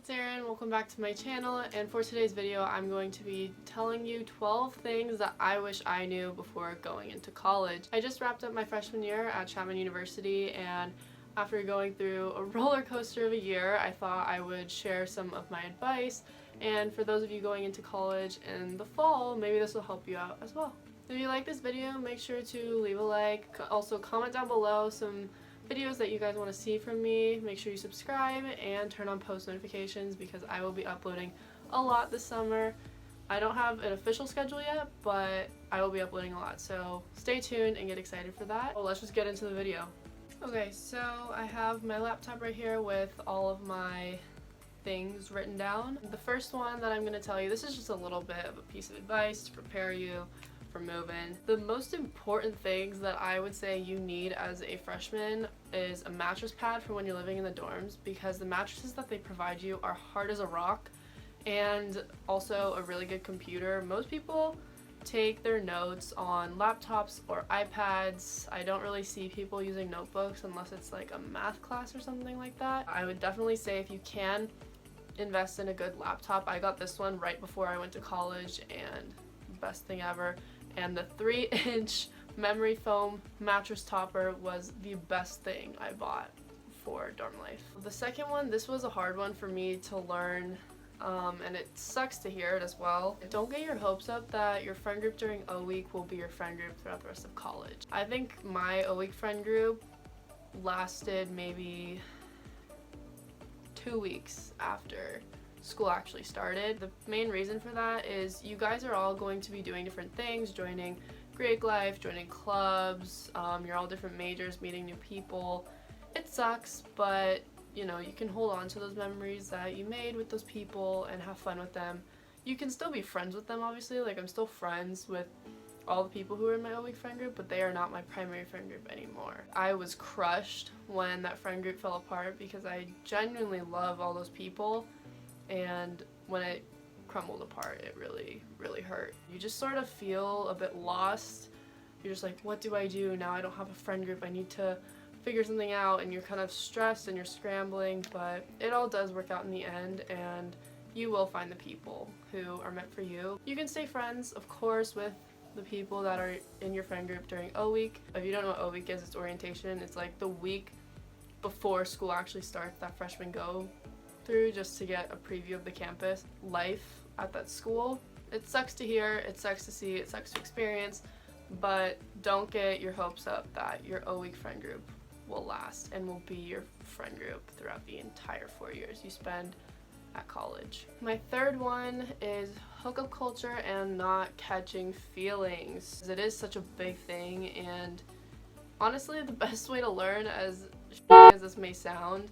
it's Erin. Welcome back to my channel, and for today's video I'm going to be telling you 12 things that I wish I knew before going into college. I just wrapped up my freshman year at Chapman University, and after going through a roller coaster of a year, I thought I would share some of my advice, and for those of you going into college in the fall, maybe this will help you out as well. If you like this video, make sure to leave a like. Also comment down below some videos that you guys want to see from me. Make sure you subscribe and turn on post notifications because I will be uploading a lot this summer. I don't have an official schedule yet, but I will be uploading a lot, so stay tuned and get excited for that. Well, let's just get into the video. Okay, so I have my laptop right here with all of my things written down. The first one that I'm going to tell you, this is just a little bit of a piece of advice to prepare you for moving. The most important things that I would say you need as a freshman is a mattress pad for when you're living in the dorms, because the mattresses that they provide you are hard as a rock, and also a really good computer. Most people take their notes on laptops or iPads. I don't really see people using notebooks unless it's like a math class or something like that. I would definitely say if you can, invest in a good laptop. I got this one right before I went to college, and best thing ever. And the 3-inch memory foam mattress topper was the best thing I bought for dorm life. The second one, this was a hard one for me to learn, and it sucks to hear it as well. Don't get your hopes up that your friend group during Oweek will be your friend group throughout the rest of college. I think my Oweek friend group lasted maybe 2 weeks after school actually started. The main reason for that is you guys are all going to be doing different things, joining Greek life, joining clubs, you're all different majors, meeting new people. It sucks, but you know, you can hold on to those memories that you made with those people and have fun with them. You can still be friends with them, obviously. Like, I'm still friends with all the people who are in my Oweek friend group, but they are not my primary friend group anymore. I was crushed when that friend group fell apart because I genuinely love all those people, and when it crumbled apart, it really, really hurt. You just sort of feel a bit lost. You're just like, what do I do now? I don't have a friend group. I need to figure something out, and you're kind of stressed and you're scrambling, but it all does work out in the end, and you will find the people who are meant for you. You can stay friends, of course, with the people that are in your friend group during Oweek. If you don't know what Oweek is, it's orientation. It's like the week before school actually starts that freshmen go through, just to get a preview of the campus life at that school. It sucks to hear, it sucks to see, it sucks to experience, but don't get your hopes up that your Oweek friend group will last and will be your friend group throughout the entire 4 years you spend at college. My third one is hookup culture and not catching feelings. It is such a big thing, and honestly the best way to learn, as this may sound,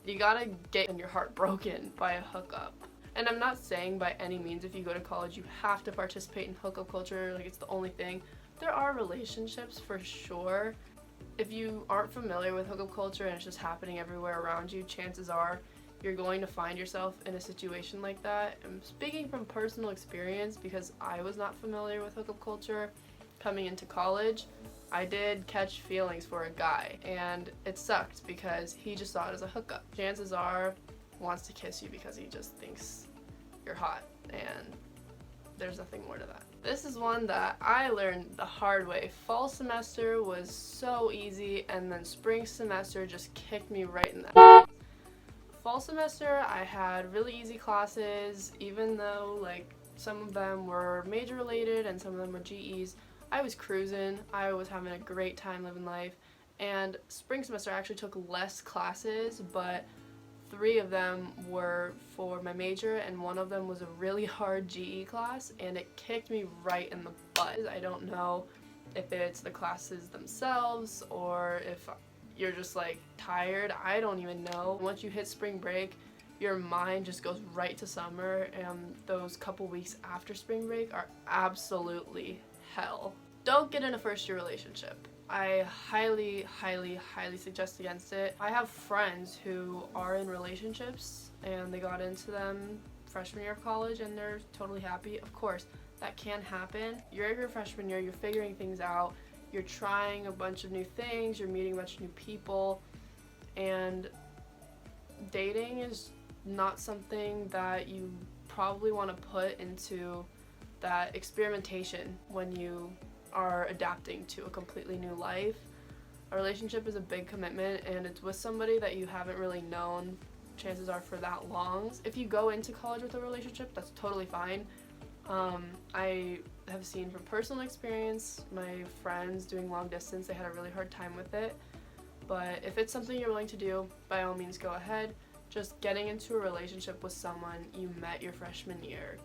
you gotta get your heart broken by a hookup. And I'm not saying by any means if you go to college you have to participate in hookup culture, like it's the only thing. There are relationships for sure. If you aren't familiar with hookup culture and it's just happening everywhere around you, chances are you're going to find yourself in a situation like that. I'm speaking from personal experience because I was not familiar with hookup culture coming into college. I did catch feelings for a guy, and it sucked because he just saw it as a hookup. Chances are wants to kiss you because he just thinks you're hot, and there's nothing more to that. This is one that I learned the hard way. Fall semester was so easy, and then spring semester just kicked me right in the fall semester. I had really easy classes, even though like some of them were major related and some of them were GEs. I was cruising, I was having a great time living life, and spring semester I actually took less classes, but 3 of them were for my major, and 1 of them was a really hard GE class, and it kicked me right in the butt. I don't know if it's the classes themselves or if you're just like tired, I don't even know. Once you hit spring break, your mind just goes right to summer, and those couple weeks after spring break are absolutely hell. Don't get in a first-year relationship. I highly, highly, highly suggest against it. I have friends who are in relationships and they got into them freshman year of college and they're totally happy. Of course, that can happen. You're in your freshman year, you're figuring things out, you're trying a bunch of new things, you're meeting a bunch of new people, and dating is not something that you probably want to put into that experimentation when you are adapting to a completely new life. A relationship is a big commitment, and it's with somebody that you haven't really known, chances are, for that long. If you go into college with a relationship, that's totally fine. I have seen from personal experience, my friends doing long distance, they had a really hard time with it. But if it's something you're willing to do, by all means go ahead. Just getting into a relationship with someone you met your freshman year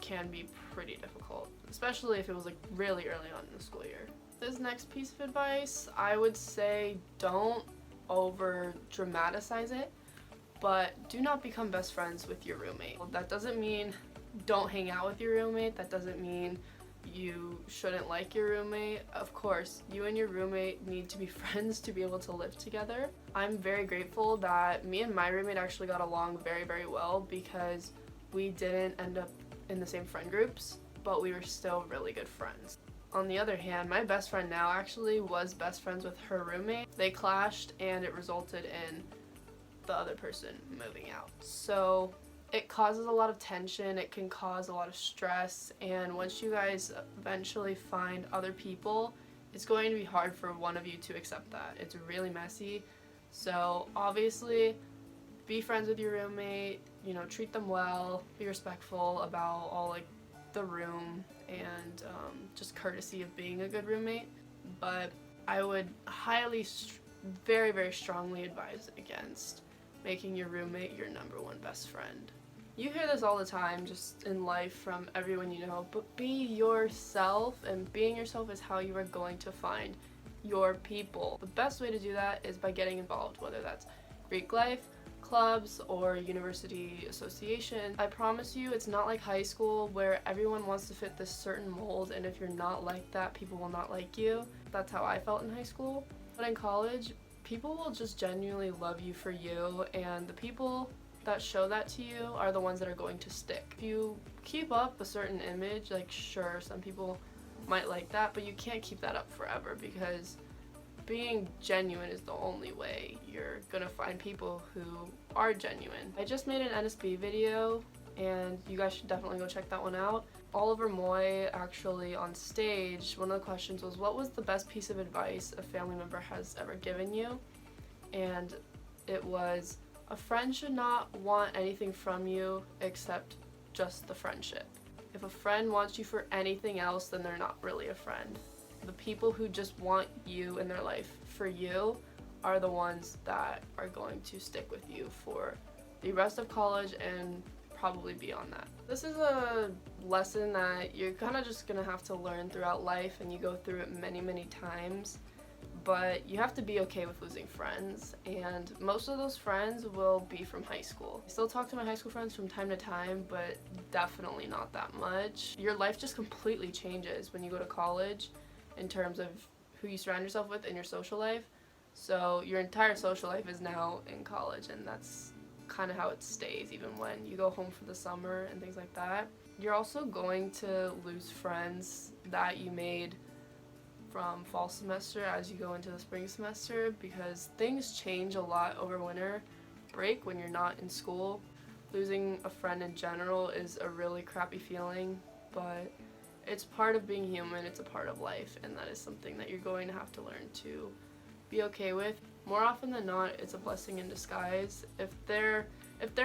can be pretty difficult, especially if it was like really early on in the school year. This next piece of advice, I would say don't over dramatize it, but do not become best friends with your roommate. That doesn't mean don't hang out with your roommate. That doesn't mean you shouldn't like your roommate. Of course, you and your roommate need to be friends to be able to live together. I'm very grateful that me and my roommate actually got along very, very well because we didn't end up in the same friend groups, but we were still really good friends. On the other hand, my best friend now actually was best friends with her roommate. They clashed and it resulted in the other person moving out. So it causes a lot of tension, it can cause a lot of stress, and once you guys eventually find other people, it's going to be hard for one of you to accept that. It's really messy. So obviously, be friends with your roommate, you know, treat them well, be respectful about all like the room and just courtesy of being a good roommate. But I would highly, very, very strongly advise against making your roommate your number one best friend. You hear this all the time just in life from everyone you know, but be yourself, and being yourself is how you are going to find your people. The best way to do that is by getting involved, whether that's Greek life, clubs, or university association. I promise you, it's not like high school where everyone wants to fit this certain mold, and if you're not like that, people will not like you. That's how I felt in high school. But in college, people will just genuinely love you for you, and the people that show that to you are the ones that are going to stick. If you keep up a certain image, like sure, some people might like that, but you can't keep that up forever, because being genuine is the only way you're gonna find people who are genuine. I just made an NSB video, and you guys should definitely go check that one out. Oliver Moy, actually on stage, one of the questions was, what was the best piece of advice a family member has ever given you? And it was, a friend should not want anything from you except just the friendship. If a friend wants you for anything else, then they're not really a friend. The people who just want you in their life for you are the ones that are going to stick with you for the rest of college and probably beyond that. This is a lesson that you're kind of just gonna have to learn throughout life, and you go through it many, many times. But you have to be okay with losing friends, and most of those friends will be from high school. I still talk to my high school friends from time to time, but definitely not that much. Your life just completely changes when you go to college in terms of who you surround yourself with in your social life. So your entire social life is now in college, and that's kind of how it stays even when you go home for the summer and things like that. You're also going to lose friends that you made from fall semester as you go into the spring semester, because things change a lot over winter break when you're not in school. Losing a friend in general is a really crappy feeling, but it's part of being human, it's a part of life, and that is something that you're going to have to learn to be okay with. More often than not, it's a blessing in disguise. If they're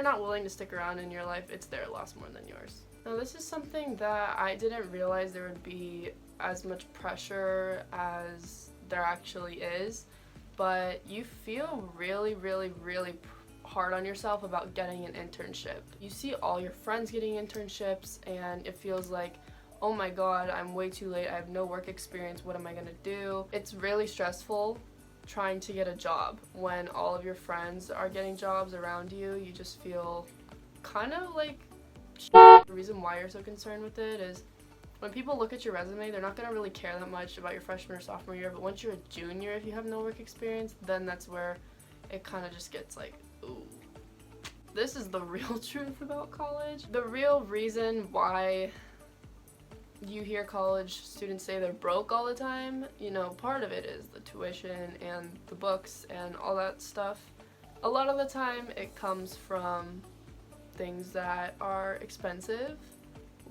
not willing to stick around in your life, it's their loss more than yours. Now, this is something that I didn't realize there would be as much pressure as there actually is, but you feel really, really, really hard on yourself about getting an internship. You see all your friends getting internships, and it feels like, oh my god, I'm way too late, I have no work experience, what am I gonna do? It's really stressful trying to get a job when all of your friends are getting jobs around you. You just feel kind of like shit. The reason why you're so concerned with it is when people look at your resume, they're not going to really care that much about your freshman or sophomore year, but once you're a junior, if you have no work experience, then that's where it kind of just gets like, ooh. This is the real truth about college. The real reason why you hear college students say they're broke all the time, you know, part of it is the tuition and the books and all that stuff. A lot of the time it comes from things that are expensive,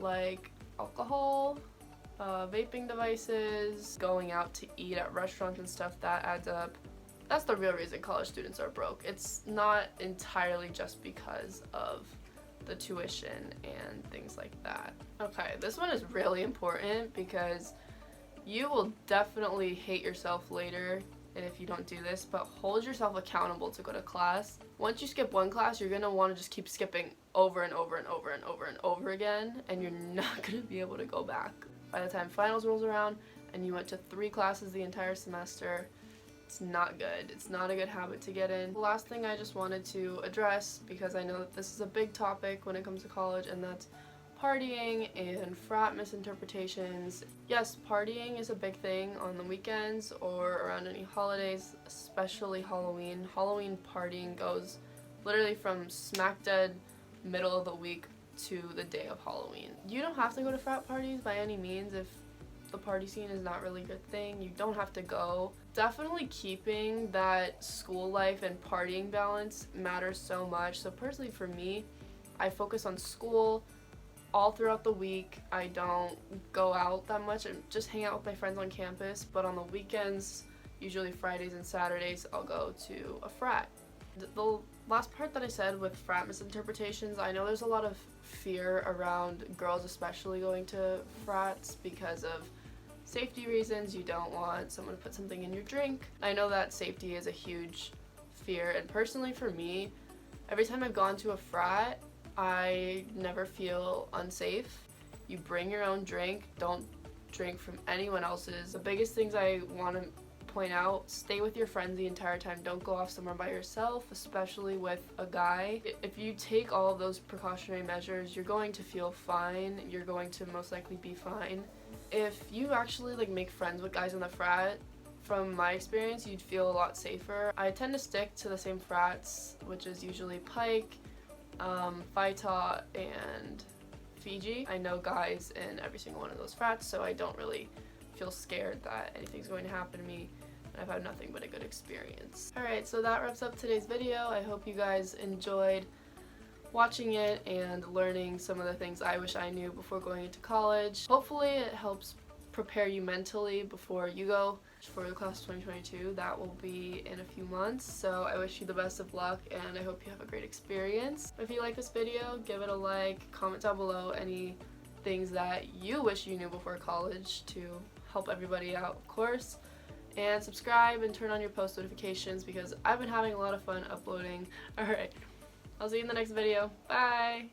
like alcohol, vaping devices, going out to eat at restaurants and stuff. That adds up. That's the real reason college students are broke. It's not entirely just because of the tuition and things like that. Okay, this one is really important because you will definitely hate yourself later if you don't do this, but hold yourself accountable to go to class. Once you skip one class, you're gonna want to just keep skipping over and over and over and over and over again, and you're not gonna be able to go back. By the time finals rolls around and you went to 3 classes the entire semester, it's not good. It's not a good habit to get in. The last thing I just wanted to address, because I know that this is a big topic when it comes to college, and that's partying and frat misinterpretations. Yes, partying is a big thing on the weekends or around any holidays, especially Halloween. Halloween partying goes literally from smack dead middle of the week to the day of Halloween. You don't have to go to frat parties by any means if the party scene is not really your thing. You don't have to go. Definitely keeping that school life and partying balance matters so much. So personally for me, I focus on school all throughout the week. I don't go out that much and just hang out with my friends on campus, but on the weekends, usually Fridays and Saturdays, I'll go to a frat. The last part that I said with frat misinterpretations, I know there's a lot of fear around girls especially going to frats because of safety reasons. You don't want someone to put something in your drink. I know that safety is a huge fear, and personally for me, every time I've gone to a frat, I never feel unsafe. You bring your own drink, don't drink from anyone else's. The biggest things I want to point out, stay with your friends the entire time. Don't go off somewhere by yourself, especially with a guy. If you take all of those precautionary measures, you're going to feel fine. You're going to most likely be fine. If you actually make friends with guys in the frat, from my experience, you'd feel a lot safer. I tend to stick to the same frats, which is usually Pike, Phi Tau, and Fiji. I know guys in every single one of those frats, so I don't really feel scared that anything's going to happen to me. I've had nothing but a good experience. Alright, so that wraps up today's video. I hope you guys enjoyed watching it and learning some of the things I wish I knew before going into college. Hopefully it helps prepare you mentally before you go for the class of 2022. That will be in a few months, so I wish you the best of luck and I hope you have a great experience. If you like this video, give it a like, comment down below any things that you wish you knew before college to help everybody out, of course, and subscribe and turn on your post notifications because I've been having a lot of fun uploading. Alright, I'll see you in the next video. Bye!